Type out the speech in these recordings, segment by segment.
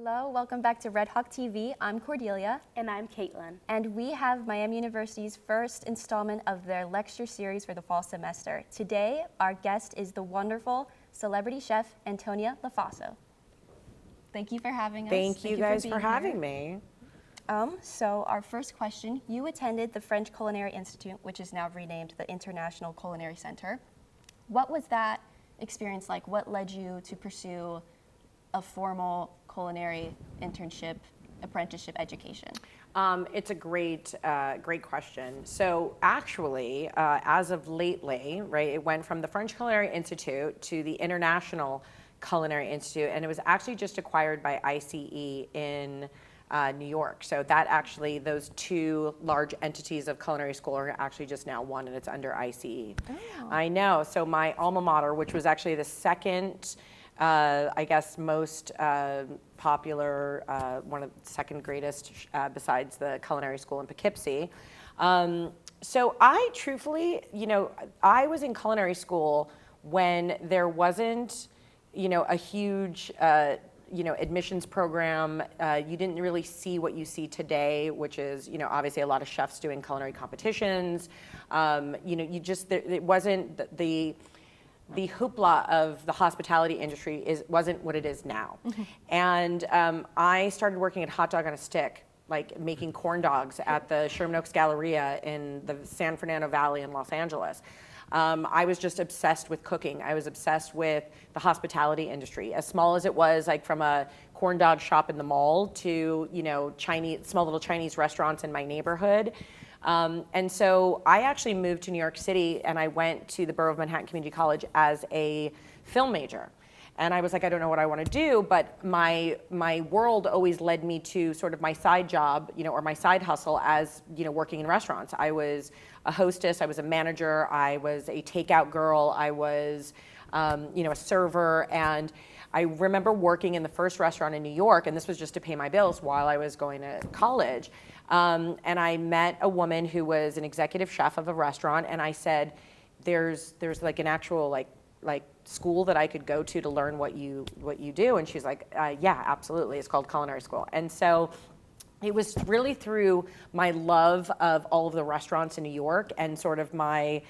Hello, welcome back to Redhawk TV. I'm Cordelia. And I'm Caitlin. And we have Miami University's first installment of their lecture series for the fall semester. Today, our guest is the wonderful celebrity chef, Antonia Lofaso. Thank you for having us. Thank you guys for having me. So our first question, you attended the French Culinary Institute, which is now renamed the International Culinary Center. What was that experience like? What led you to pursue a formal culinary internship, apprenticeship education? It's a great question. So actually, as of lately, right, it went from the French Culinary Institute to the International Culinary Institute, and it was actually just acquired by ICE in New York. So that actually, those two large entities of culinary school are actually just now one, and it's under ICE. Oh. I know. So my alma mater, which was actually the second, I guess, most popular, one of the second greatest besides the culinary school in Poughkeepsie. So I truthfully, I was in culinary school when there wasn't, a huge, admissions program. You didn't really see what you see today, which is, obviously a lot of chefs doing culinary competitions. It wasn't the hoopla of the hospitality industry wasn't what it is now. Mm-hmm. And I started working at Hot Dog on a Stick, like making corn dogs at the Sherman Oaks Galleria in the San Fernando Valley in Los Angeles. I was just obsessed with cooking. I was obsessed with the hospitality industry, as small as it was, like from a corn dog shop in the mall to, small little Chinese restaurants in my neighborhood. And so I actually moved to New York City, and I went to the Borough of Manhattan Community College as a film major. And I was like, I don't know what I want to do, but my world always led me to sort of my side job, or my side hustle as, working in restaurants. I was a hostess, I was a manager, I was a takeout girl, I was, a server, and I remember working in the first restaurant in New York, and this was just to pay my bills while I was going to college. And I met a woman who was an executive chef of a restaurant, and I said, there's like an actual like school that I could go to learn what you do. And she's like, yeah, absolutely. It's called culinary school. And so it was really through my love of all of the restaurants in New York and sort of my,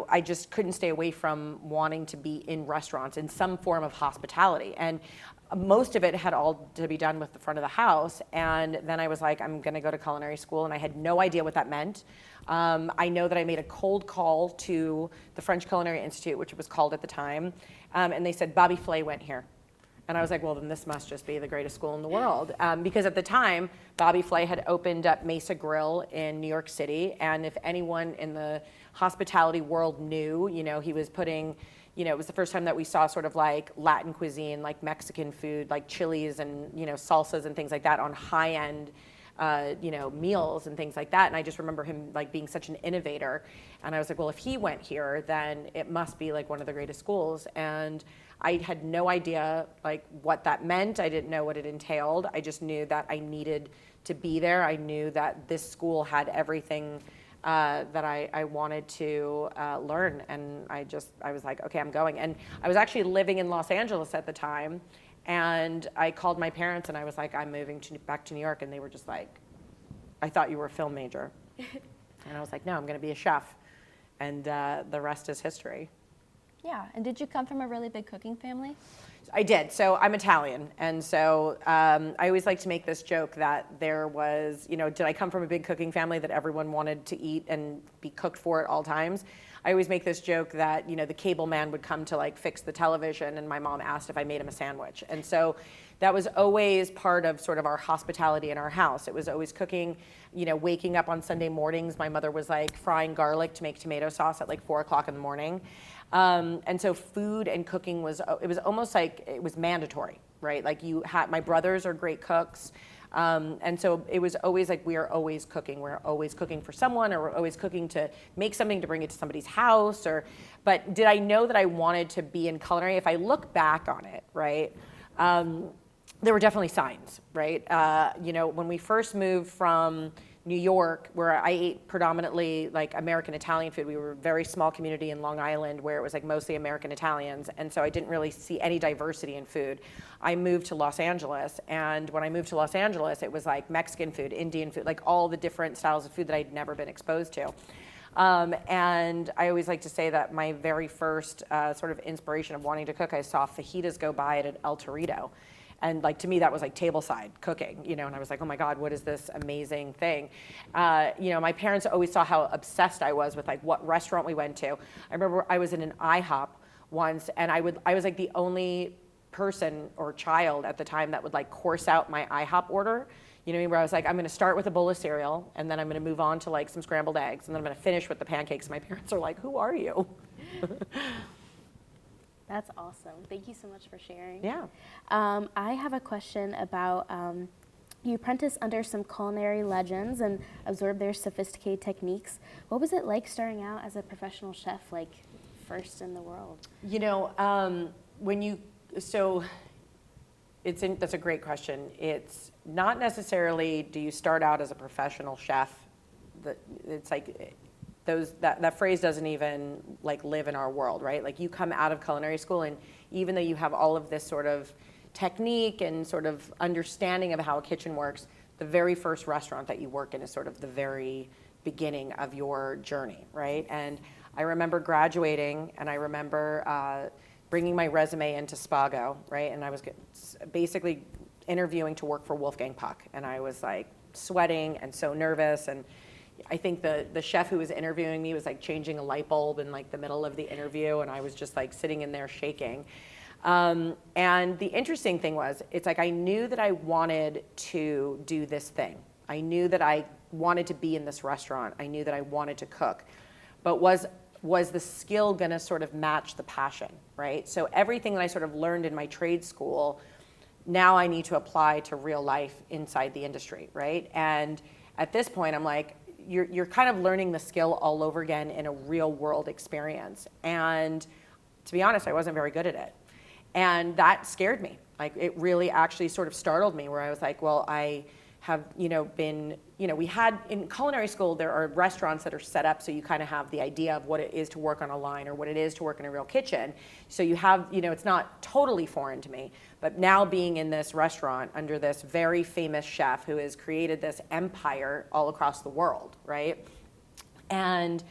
I just couldn't stay away from wanting to be in restaurants in some form of hospitality. And most of it had all to be done with the front of the house. And then I was like, I'm going to go to culinary school. And I had no idea what that meant. I know that I made a cold call to the French Culinary Institute, which it was called at the time. And they said, Bobby Flay went here. And I was like, well, then this must just be the greatest school in the world. Because at the time, Bobby Flay had opened up Mesa Grill in New York City. And if anyone in the hospitality world knew, he was putting, it was the first time that we saw sort of like Latin cuisine, like Mexican food, like chilies and, salsas and things like that on high-end, meals and things like that. And I just remember him like being such an innovator. And I was like, well, if he went here, then it must be like one of the greatest schools. And I had no idea like what that meant. I didn't know what it entailed. I just knew that I needed to be there. I knew that this school had everything that I wanted to learn. And I was like, okay, I'm going. And I was actually living in Los Angeles at the time. And I called my parents and I was like, I'm moving back to New York. And they were just like, I thought you were a film major. And I was like, no, I'm going to be a chef. And the rest is history. Yeah, and did you come from a really big cooking family? I did. So I'm Italian. And so I always like to make this joke that there was, did I come from a big cooking family that everyone wanted to eat and be cooked for at all times? I always make this joke that, the cable man would come to like fix the television and my mom asked if I made him a sandwich. And so that was always part of sort of our hospitality in our house. It was always cooking, waking up on Sunday mornings. My mother was like frying garlic to make tomato sauce at like 4 o'clock in the morning. And so food and cooking it was almost like it was mandatory, right? Like my brothers are great cooks. And so it was always like, we are always cooking. We're always cooking for someone, or we're always cooking to make something to bring it to somebody's house. But did I know that I wanted to be in culinary? If I look back on it, right, there were definitely signs, right? When we first moved from New York, where I ate predominantly like American Italian food. We were a very small community in Long Island where it was like mostly American Italians, and so I didn't really see any diversity in food. I moved to Los Angeles, and when I moved to Los Angeles, it was like Mexican food, Indian food, like all the different styles of food that I'd never been exposed to. And I always like to say that my very first sort of inspiration of wanting to cook, I saw fajitas go by at El Torito. And like, to me, that was like tableside cooking, you know, and I was like, oh my God, what is this amazing thing? You know, my parents always saw how obsessed I was with like what restaurant we went to. I remember I was in an IHOP once, and I was like the only person or child at the time that would like course out my IHOP order. You know, where I was like, I'm going to start with a bowl of cereal, and then I'm going to move on to like some scrambled eggs, and then I'm going to finish with the pancakes. My parents are like, who are you? That's awesome. Thank you so much for sharing. Yeah. I have a question about you apprenticed under some culinary legends and absorbed their sophisticated techniques. What was it like starting out as a professional chef, like first in the world? You know, that's a great question. It's not necessarily do you start out as a professional chef. It's like that phrase doesn't even like live in our world, right? Like you come out of culinary school, and even though you have all of this sort of technique and sort of understanding of how a kitchen works, the very first restaurant that you work in is sort of the very beginning of your journey, right? And I remember graduating, and I remember bringing my resume into Spago, right? And I was basically interviewing to work for Wolfgang Puck, and I was like sweating and so nervous, and I think the chef who was interviewing me was like changing a light bulb in like the middle of the interview, and I was just like sitting in there shaking. And the interesting thing was, it's like I knew that I wanted to do this thing. I knew that I wanted to be in this restaurant. I knew that I wanted to cook. But was the skill going to sort of match the passion, right? So everything that I sort of learned in my trade school, now I need to apply to real life inside the industry, right? And at this point, I'm like, you're kind of learning the skill all over again in a real world experience. And to be honest, I wasn't very good at it. And that scared me. Like, it really actually sort of startled me, where I was like, well, I have, we had in culinary school, there are restaurants that are set up so you kind of have the idea of what it is to work on a line or what it is to work in a real kitchen. So you have, it's not totally foreign to me, but now being in this restaurant under this very famous chef who has created this empire all across the world, right? And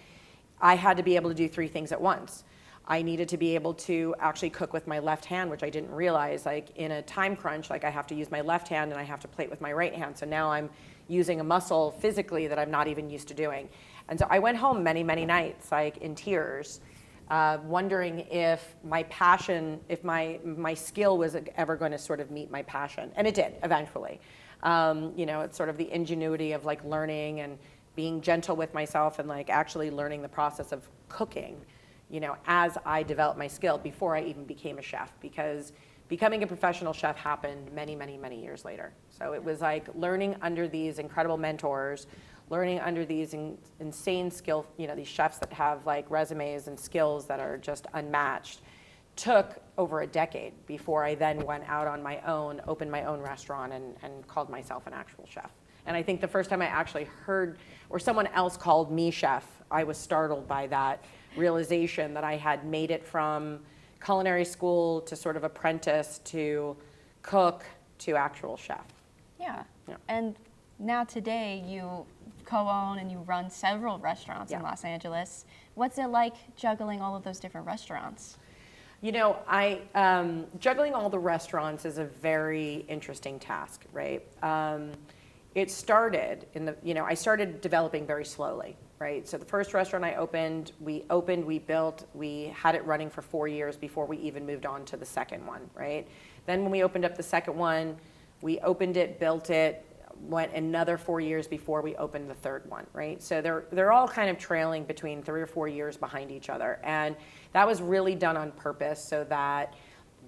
I had to be able to do three things at once. I needed to be able to actually cook with my left hand, which I didn't realize. Like in a time crunch, like I have to use my left hand and I have to plate with my right hand. So now I'm using a muscle physically that I'm not even used to doing. And so I went home many, many nights, like in tears, wondering if my passion, if my skill was ever going to sort of meet my passion. And it did, eventually. It's sort of the ingenuity of like learning and being gentle with myself and like actually learning the process of cooking, as I developed my skill before I even became a chef, because becoming a professional chef happened many, many, many years later. So it was like learning under these incredible mentors, learning under these insane skill, these chefs that have like resumes and skills that are just unmatched, took over a decade before I then went out on my own, opened my own restaurant and called myself an actual chef. And I think the first time I actually heard, or someone else called me chef, I was startled by that realization that I had made it from culinary school to sort of apprentice to cook to actual chef. Yeah. And now today you co-own and you run several restaurants in Los Angeles. What's it like juggling all of those different restaurants? Juggling all the restaurants is a very interesting task, right? It started I started developing very slowly, right? So the first restaurant I opened, we built, we had it running for 4 years before we even moved on to the second one, right? Then when we opened up the second one, we opened it, built it, went another 4 years before we opened the third one, right? So they're all kind of trailing between 3 or 4 years behind each other. And that was really done on purpose so that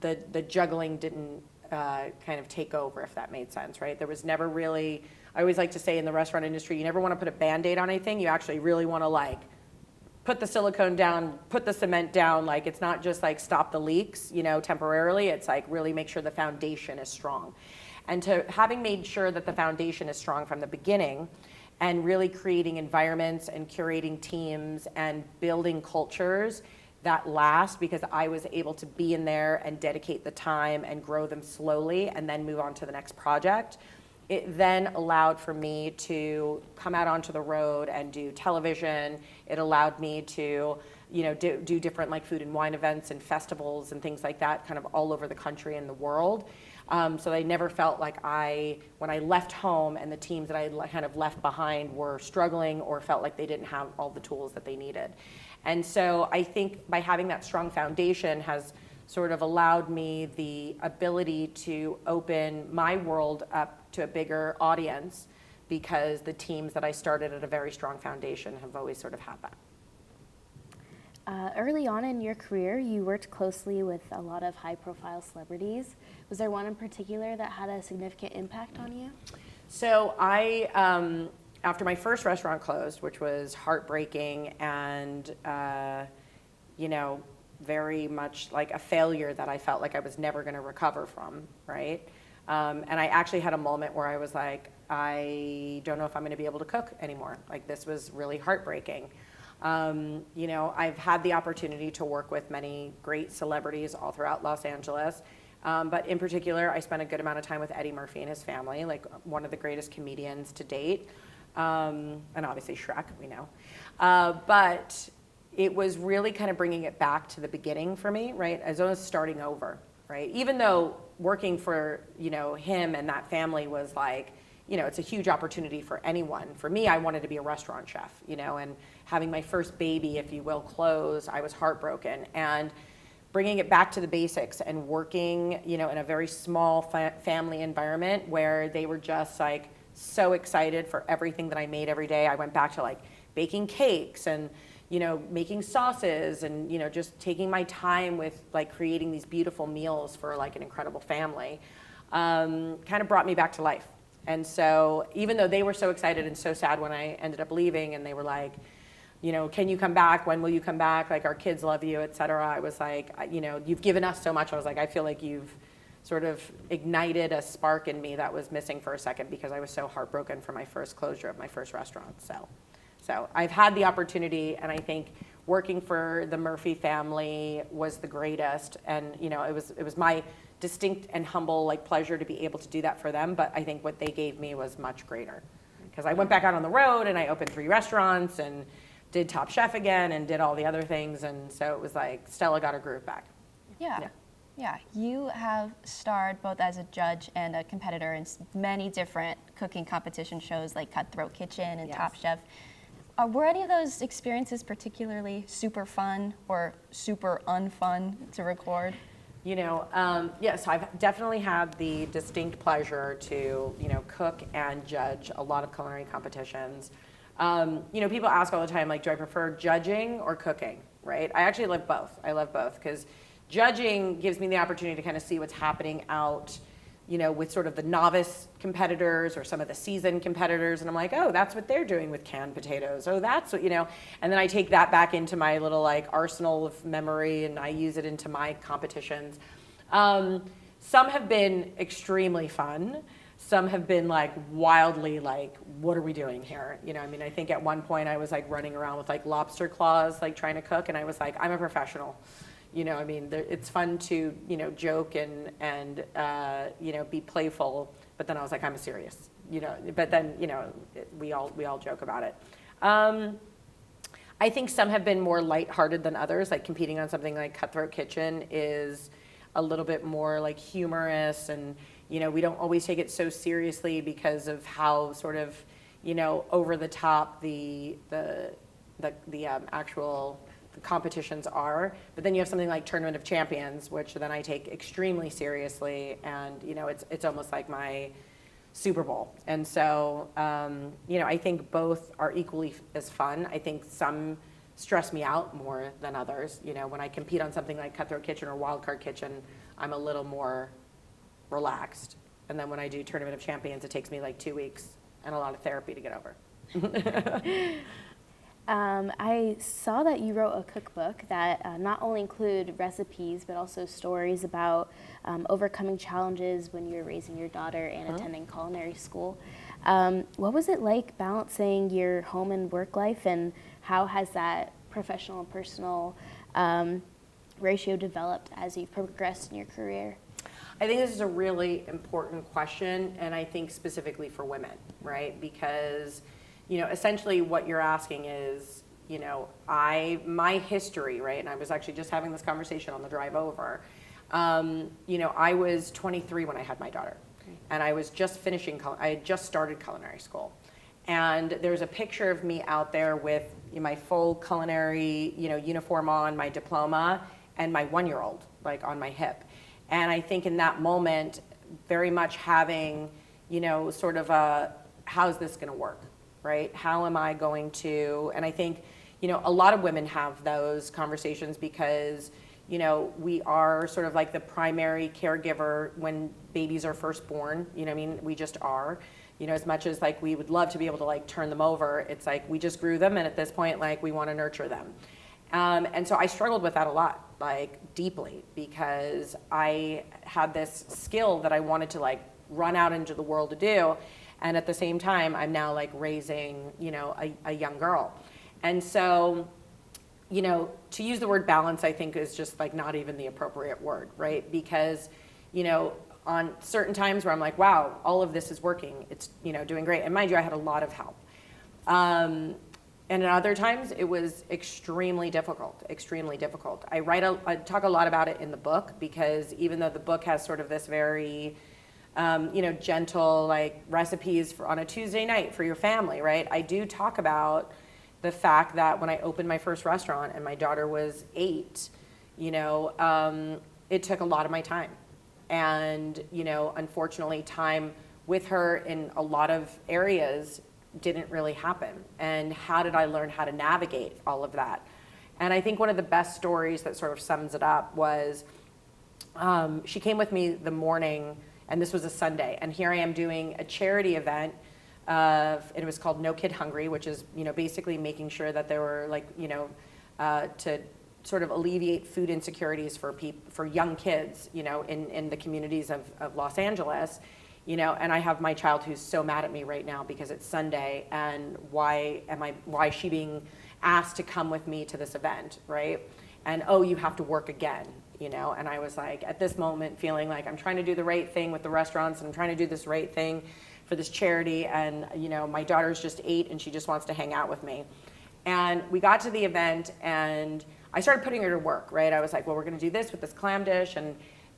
the juggling didn't kind of take over, if that made sense, right? There was never really, I always like to say in the restaurant industry, you never want to put a Band-Aid on anything. You actually really want to like put the silicone down, put the cement down. Like it's not just like stop the leaks, temporarily. It's like really make sure the foundation is strong. And to having made sure that the foundation is strong from the beginning, and really creating environments and curating teams and building cultures that last, because I was able to be in there and dedicate the time and grow them slowly and then move on to the next project. It then allowed for me to come out onto the road and do television. It allowed me to, do different like food and wine events and festivals and things like that, kind of all over the country and the world. So I never felt like when I left home and the teams that I kind of left behind were struggling or felt like they didn't have all the tools that they needed. And so I think by having that strong foundation has sort of allowed me the ability to open my world up to a bigger audience, because the teams that I started at a very strong foundation have always sort of had that. Early on in your career, you worked closely with a lot of high-profile celebrities. Was there one in particular that had a significant impact on you? So after my first restaurant closed, which was heartbreaking and, very much like a failure that I felt like I was never going to recover from, right? And I actually had a moment where I was like, I don't know if I'm going to be able to cook anymore. Like, this was really heartbreaking. I've had the opportunity to work with many great celebrities all throughout Los Angeles. But in particular, I spent a good amount of time with Eddie Murphy and his family, like one of the greatest comedians to date. And obviously Shrek, we know. But it was really kind of bringing it back to the beginning for me, right? As almost starting over, right? Even though working for, him and that family was like, it's a huge opportunity for anyone. For me, I wanted to be a restaurant chef, and having my first baby, if you will, close, I was heartbroken. And bringing it back to the basics and working, in a very small family environment where they were just like so excited for everything that I made every day. I went back to like baking cakes and, making sauces and, just taking my time with like creating these beautiful meals for like an incredible family, kind of brought me back to life. And so even though they were so excited and so sad when I ended up leaving, and they were like, can you come back? When will you come back? Like, our kids love you, et cetera. I was like, you've given us so much. I was like, I feel like you've sort of ignited a spark in me that was missing for a second, because I was so heartbroken for my first closure of my first restaurant. So I've had the opportunity, and I think working for the Murphy family was the greatest. And, it was my distinct and humble like pleasure to be able to do that for them. But I think what they gave me was much greater, because I went back out on the road and I opened 3 restaurants and did Top Chef again and did all the other things. And so it was like Stella got her groove back. Yeah. You have starred both as a judge and a competitor in many different cooking competition shows like Cutthroat Kitchen and Yes. Top Chef. Were any of those experiences particularly super fun or super unfun to record? Yes, I've definitely had the distinct pleasure to, cook and judge a lot of culinary competitions. People ask all the time, like, do I prefer judging or cooking, right? I actually love both. I love both, because judging gives me the opportunity to kind of see what's happening out, with sort of the novice competitors or some of the seasoned competitors. And I'm like, oh, that's what they're doing with canned potatoes. Oh, that's what, and then I take that back into my little like arsenal of memory, and I use it into my competitions. Some have been extremely fun. Some have been like wildly like, what are we doing here? I think at one point I was like running around with like lobster claws, like trying to cook. And I was like, I'm a professional. It's fun to, joke and be playful, but then I was like, I'm serious, but then, we all joke about it. I think some have been more lighthearted than others, like competing on something like Cutthroat Kitchen is a little bit more like humorous, and, we don't always take it so seriously because of how sort of, over the top the actual competitions are. But then you have something like Tournament of Champions, which then I take extremely seriously, and it's almost like my Super Bowl. And so I think both are equally as fun. I think some stress me out more than others. When I compete on something like Cutthroat Kitchen or Wildcard Kitchen, I'm a little more relaxed. And then when I do Tournament of Champions, it takes me like 2 weeks and a lot of therapy to get over. I saw that you wrote a cookbook that not only include recipes, but also stories about overcoming challenges when you were raising your daughter and attending culinary school. What was it like balancing your home and work life, and how has that professional and personal ratio developed as you've progressed in your career? I think this is a really important question, and I think specifically for women, right? Because, essentially what you're asking is, my history, right? And I was actually just having this conversation on the drive over. I was 23 when I had my daughter, and I was just I had just started culinary school. And there's a picture of me out there with my full culinary, uniform on, my diploma, and my 1-year-old, like on my hip. And I think in that moment, very much having, sort of how's this going to work, right? How am I going to, and I think, a lot of women have those conversations because, we are sort of like the primary caregiver when babies are first born, we just are. As much as like we would love to be able to like turn them over, it's like we just grew them, and at this point, like we want to nurture them. And so I struggled with that a lot, like deeply, because I had this skill that I wanted to like run out into the world to do. And at the same time, I'm now like raising, a young girl. And so, to use the word balance, I think is just like not even the appropriate word, right? Because, on certain times where I'm like, wow, all of this is working, it's, doing great. And mind you, I had a lot of help. And at other times, it was extremely difficult, extremely difficult. I talk a lot about it in the book, because even though the book has sort of this very, gentle, like recipes on a Tuesday night for your family, right? I do talk about the fact that when I opened my first restaurant and my daughter was 8, it took a lot of my time. And, unfortunately, time with her in a lot of areas didn't really happen. And how did I learn how to navigate all of that? And I think one of the best stories that sort of sums it up was she came with me the morning, and this was a Sunday, and here I am doing a charity event, and it was called No Kid Hungry, which is, basically making sure that there were like, to sort of alleviate food insecurities for young kids, in the communities of Los Angeles. And I have my child who's so mad at me right now because it's Sunday, and why is she being asked to come with me to this event, right? And oh, you have to work again, and I was like, at this moment, feeling like I'm trying to do the right thing with the restaurants, and I'm trying to do this right thing for this charity, and my daughter's just 8 and she just wants to hang out with me. And we got to the event, and I started putting her to work, right? I was like, well, we're gonna do this with this clam dish, and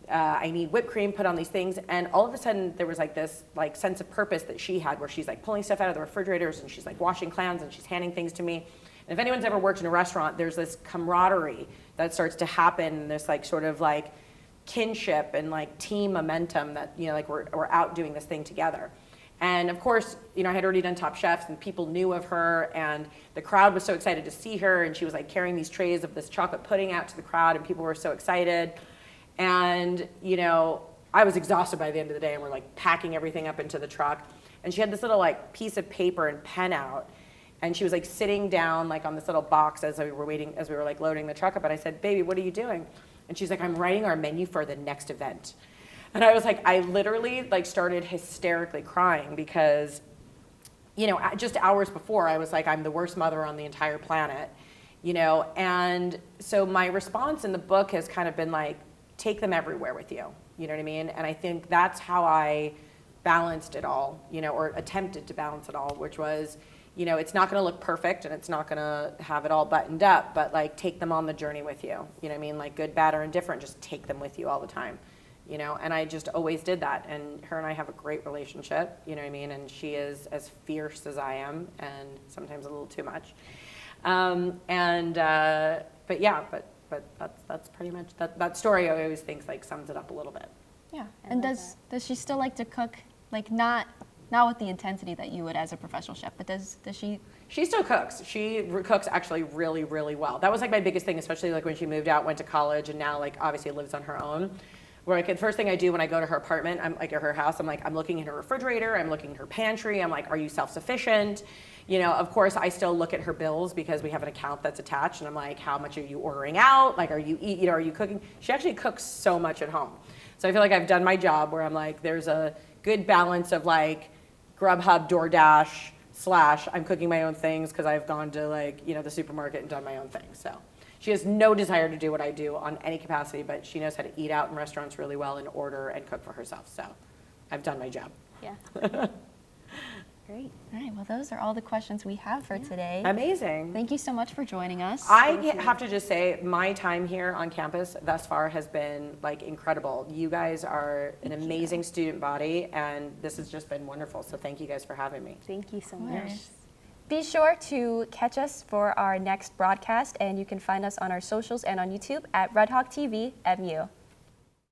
I need whipped cream put on these things. And all of a sudden there was like this like sense of purpose that she had, where she's like pulling stuff out of the refrigerators, and she's like washing clams, and she's handing things to me. And if anyone's ever worked in a restaurant, there's this camaraderie that starts to happen, this like sort of like kinship and like team momentum that, like we're out doing this thing together. And of course, I had already done Top Chefs, and people knew of her, and the crowd was so excited to see her, and she was like carrying these trays of this chocolate pudding out to the crowd, and people were so excited. And, I was exhausted by the end of the day, and we're like packing everything up into the truck. And she had this little like piece of paper and pen out, and she was like sitting down like on this little box as we were like loading the truck up. And I said, baby, what are you doing? And she's like, I'm writing our menu for the next event. And I was like, I literally like started hysterically crying because, just hours before I was like, I'm the worst mother on the entire planet, and so my response in the book has kind of been like, take them everywhere with you, you know what I mean? And I think that's how I balanced it all, or attempted to balance it all, which was, it's not gonna look perfect, and it's not gonna have it all buttoned up, but like take them on the journey with you, you know what I mean? Like good, bad, or indifferent, just take them with you all the time. And I just always did that. And her and I have a great relationship, you know what I mean? And she is as fierce as I am, and sometimes a little too much. But that's pretty much, that story I always think like sums it up a little bit. Yeah. And does she still like to cook, like not with the intensity that you would as a professional chef, but does she? She still cooks. She cooks actually really, really well. That was like my biggest thing, especially like when she moved out, went to college, and now like obviously lives on her own. Where like the first thing I do when I go to her apartment, I'm like at her house, I'm like, I'm looking in her refrigerator, I'm looking in her pantry, I'm like, are you self-sufficient? You know, of course, I still look at her bills because we have an account that's attached, and I'm like, how much are you ordering out? Like, are you cooking? She actually cooks so much at home. So I feel like I've done my job where I'm like, there's a good balance of like Grubhub, DoorDash, / I'm cooking my own things because I've gone to like, you know, the supermarket and done my own things. So she has no desire to do what I do on any capacity, but she knows how to eat out in restaurants really well and order and cook for herself. So I've done my job. Yeah. Great. All right, well, those are all the questions we have for today. Amazing. Thank you so much for joining us. I have to just say, my time here on campus thus far has been like incredible. You guys are an amazing student body, and this has just been wonderful. So thank you guys for having me. Thank you so much. Be sure to catch us for our next broadcast, and you can find us on our socials and on YouTube at Redhawk TV MU.